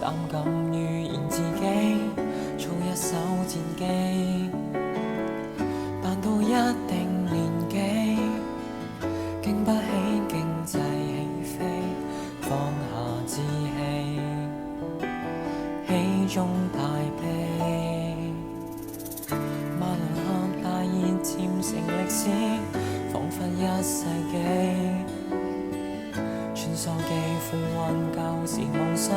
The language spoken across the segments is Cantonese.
膽敢預言自己操一手戰機，但到一定年紀，經不起經濟起飛，放下志氣，喜中帶悲。馬來合大熱漸成歷史，彷彿一世紀。穿梭機負運舊時夢想，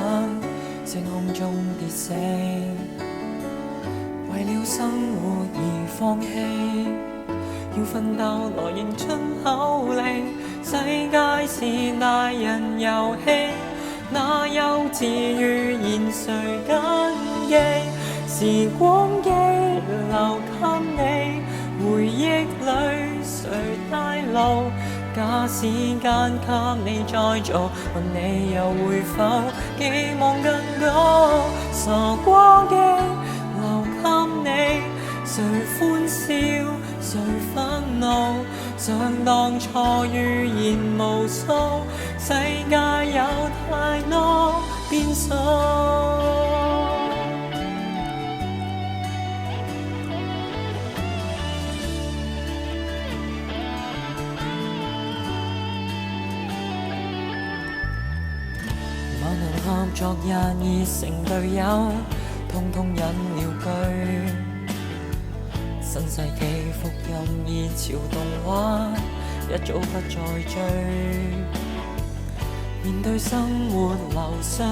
星空中跌死，為了生活而放棄，要奮鬥來認出口令。世界是大人遊戲，那幼稚語言誰謹記？時光機留給你，回憶裏誰帶路？假時間給你再做，問你又會否寄望更高？傻瓜機留給你，誰歡笑誰憤怒？想當初預言無數，世界有太多變數。萬能合作日已成隊友，通通引了句。新世紀福音熱潮動畫，一早不再追。面對生活流水，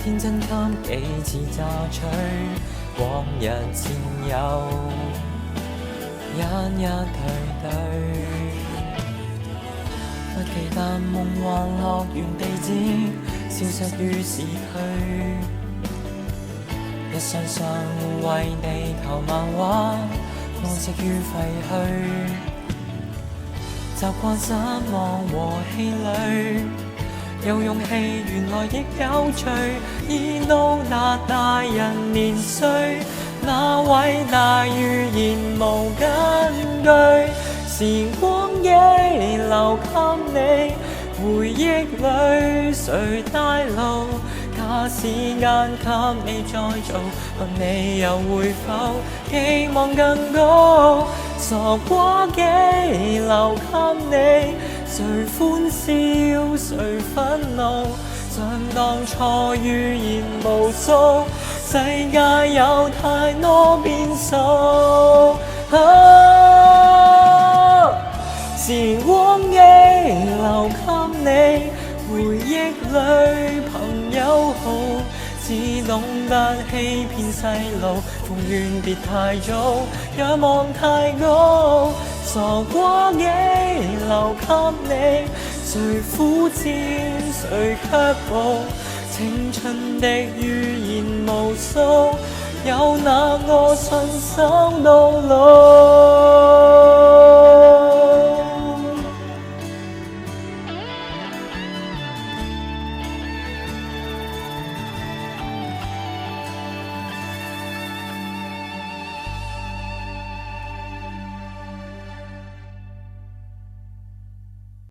天真給幾次榨取，往日戰友一一退隊。不記得夢幻樂園地址，消失於市區。一雙雙為地球漫畫，安息於廢墟。習慣失望和氣餒，有勇氣原來亦有趣。已到達大人年歲，那偉大預言無根據。時光機留給你，回憶裏誰帶路？假時間給你再做，問你又會否期望更高？傻瓜機留給你，誰歡笑誰憤怒？想當初預言無數，世界有太多變數。時光機留給你，回憶裏朋友好，只懂得欺騙細路，奉勸別太早，仰望太高。傻瓜機留給你，誰苦戰誰卻步？青春的預言無數，有那個信心到老。